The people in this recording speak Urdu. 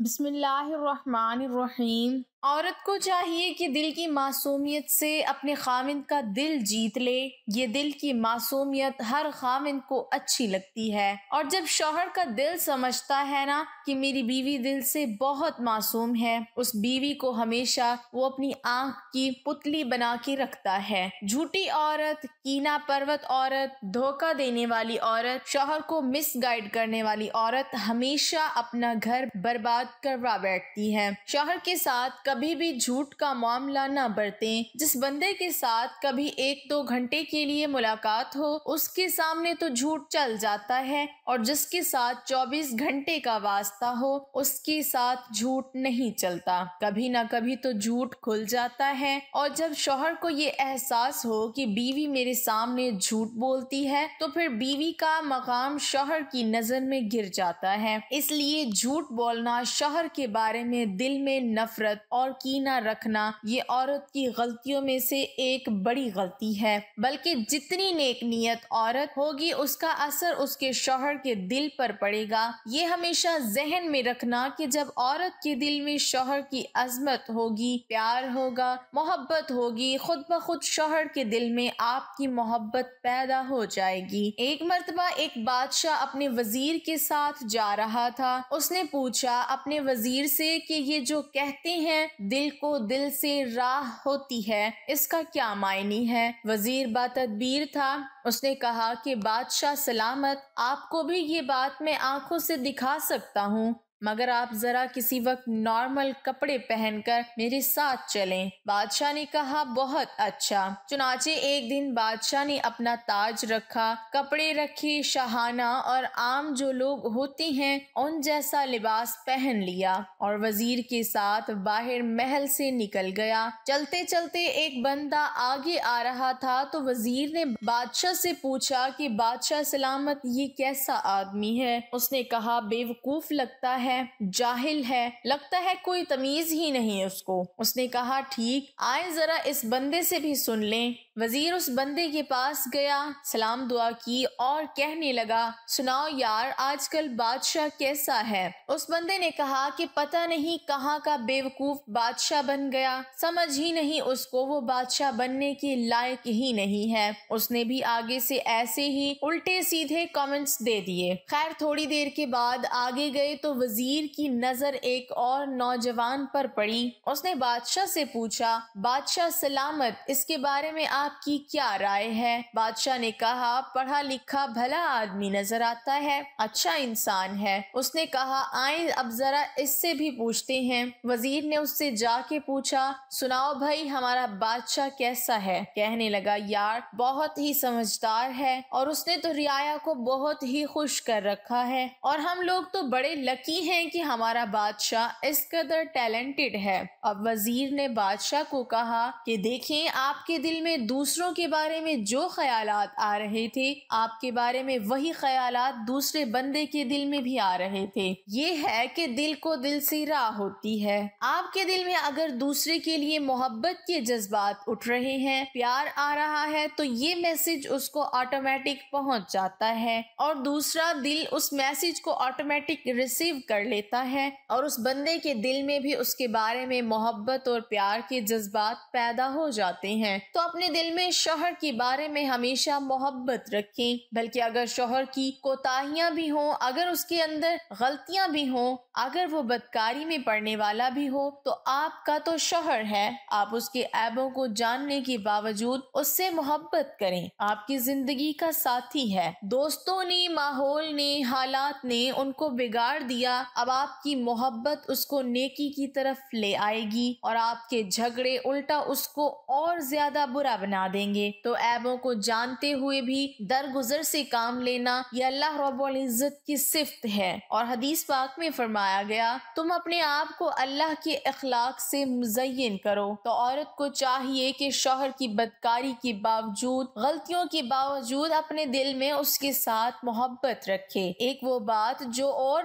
بسم اللہ الرحمن الرحیم۔ عورت کو چاہیے کہ دل کی معصومیت سے اپنے خاوند کا دل جیت لے۔ یہ دل کی معصومیت ہر خاوند کو اچھی لگتی ہے، اور جب شوہر کا دل سمجھتا ہے نا کہ میری بیوی دل سے بہت معصوم ہے، اس بیوی کو ہمیشہ وہ اپنی آنکھ کی پتلی بنا کے رکھتا ہے۔ جھوٹی عورت، کینہ پرور عورت، دھوکہ دینے والی عورت، شوہر کو مس گائیڈ کرنے والی عورت ہمیشہ اپنا گھر برباد کروا بیٹھتی ہے۔ شوہر کے ساتھ کبھی بھی جھوٹ کا معاملہ نہ برتیں۔ جس بندے کے ساتھ کبھی 1-2 گھنٹے کے لیے ملاقات ہو، اس کے سامنے تو جھوٹ چل جاتا ہے، اور جس کے ساتھ 24 گھنٹے کا واسطہ ہو، اس کے ساتھ جھوٹ نہیں چلتا۔ کبھی نہ کبھی تو جھوٹ کھل جاتا ہے، اور جب شوہر کو یہ احساس ہو کہ بیوی میرے سامنے جھوٹ بولتی ہے، تو پھر بیوی کا مقام شوہر کی نظر میں گر جاتا ہے۔ اس لیے جھوٹ بولنا، شوہر کے بارے میں دل میں نفرت اور کینہ رکھنا، یہ عورت کی غلطیوں میں سے ایک بڑی غلطی ہے۔ بلکہ جتنی نیک نیت عورت ہوگی، اس کا اثر اس کے شوہر کے دل پر پڑے گا۔ یہ ہمیشہ ذہن میں رکھنا کہ جب عورت کے دل میں شوہر کی عظمت ہوگی، پیار ہوگا، محبت ہوگی، خود بخود شوہر کے دل میں آپ کی محبت پیدا ہو جائے گی۔ ایک مرتبہ ایک بادشاہ اپنے وزیر کے ساتھ جا رہا تھا۔ اس نے پوچھا اپنے وزیر سے کہ یہ جو کہتے ہیں دل کو دل سے راہ ہوتی ہے، اس کا کیا معنی ہے؟ وزیر باتدبیر تھا۔ اس نے کہا کہ بادشاہ سلامت، آپ کو بھی یہ بات میں آنکھوں سے دکھا سکتا ہوں، مگر آپ ذرا کسی وقت نارمل کپڑے پہن کر میرے ساتھ چلیں۔ بادشاہ نے کہا بہت اچھا۔ چنانچہ ایک دن بادشاہ نے اپنا تاج رکھا، کپڑے رکھے، شاہانہ اور عام جو لوگ ہوتے ہیں ان جیسا لباس پہن لیا، اور وزیر کے ساتھ باہر محل سے نکل گیا۔ چلتے چلتے ایک بندہ آگے آ رہا تھا تو وزیر نے بادشاہ سے پوچھا کہ بادشاہ سلامت، یہ کیسا آدمی ہے؟ اس نے کہا بے وقوف لگتا ہے، جاہل ہے، لگتا ہے کوئی تمیز ہی نہیں اس کو۔ اس نے کہا ٹھیک، آئے ذرا اس بندے سے بھی سن لیں۔ وزیر اس بندے کے پاس گیا، سلام دعا کی اور کہنے لگا سناؤ یار، آج کل بادشاہ کیسا ہے؟ اس بندے نے کہا کہ پتہ نہیں کہاں کا بے وقوف بادشاہ بن گیا، سمجھ ہی نہیں اس کو، وہ بادشاہ بننے کے لائق ہی نہیں ہے۔ اس نے بھی آگے سے ایسے ہی الٹے سیدھے کامنٹس دے دیے۔ خیر تھوڑی دیر کے بعد آگے گئے تو وزیر کی نظر ایک اور نوجوان پر پڑی۔ اس نے بادشاہ سے پوچھا بادشاہ سلامت، اس کے بارے میں آپ کی کیا رائے ہے؟ بادشاہ نے کہا پڑھا لکھا بھلا آدمی نظر آتا ہے، اچھا انسان ہے۔ اس نے کہا آئیں اب ذرا اس سے بھی پوچھتے ہیں۔ وزیر نے اس سے جا کے پوچھا سناؤ بھائی، ہمارا بادشاہ کیسا ہے؟ کہنے لگا یار بہت ہی سمجھدار ہے، اور اس نے تو رعایا کو بہت ہی خوش کر رکھا ہے، اور ہم لوگ تو بڑے لکی ہیں کہ ہمارا بادشاہ اس قدر ٹیلنٹڈ ہے۔ اب وزیر نے بادشاہ کو کہا کہ دیکھیں آپ کے دل میں دوسروں کے بارے میں جو خیالات آ رہے تھے، آپ کے بارے میں وہی خیالات دوسرے بندے کے دل میں بھی آ رہے تھے۔ یہ ہے کہ دل کو دل سے راہ ہوتی ہے۔ آپ کے دل میں اگر دوسرے کے لیے محبت کے جذبات اٹھ رہے ہیں، پیار آ رہا ہے، تو یہ میسج اس کو آٹومیٹک پہنچ جاتا ہے، اور دوسرا دل اس میسج کو آٹومیٹک ریسیو کر لیتا ہے، اور اس بندے کے دل میں بھی اس کے بارے میں محبت اور پیار کے جذبات پیدا ہو جاتے ہیں۔ تو اپنے دل میں شوہر کے بارے میں ہمیشہ محبت رکھیں، بلکہ اگر شوہر کی کوتاہیاں بھی ہوں، اگر اس کے اندر غلطیاں بھی ہوں، اگر وہ بدکاری میں پڑنے والا بھی ہو، تو آپ کا تو شوہر ہے، آپ اس کے عیبوں کو جاننے کے باوجود اس سے محبت کریں، آپ کی زندگی کا ساتھی ہے۔ دوستوں نے، ماحول نے، حالات نے ان کو بگاڑ دیا، اب آپ کی محبت اس کو نیکی کی طرف لے آئے گی، اور آپ کے جھگڑے الٹا اس کو اور زیادہ برا بنا دیں گے۔ تو عیبوں کو جانتے ہوئے بھی درگزر سے کام لینا، یہ اللہ رب العزت کی صفت ہے، اور حدیث پاک میں فرمایا گیا تم اپنے آپ کو اللہ کے اخلاق سے مزین کرو۔ تو عورت کو چاہیے کہ شوہر کی بدکاری کے باوجود، غلطیوں کے باوجود اپنے دل میں اس کے ساتھ محبت رکھے۔ ایک وہ بات جو اور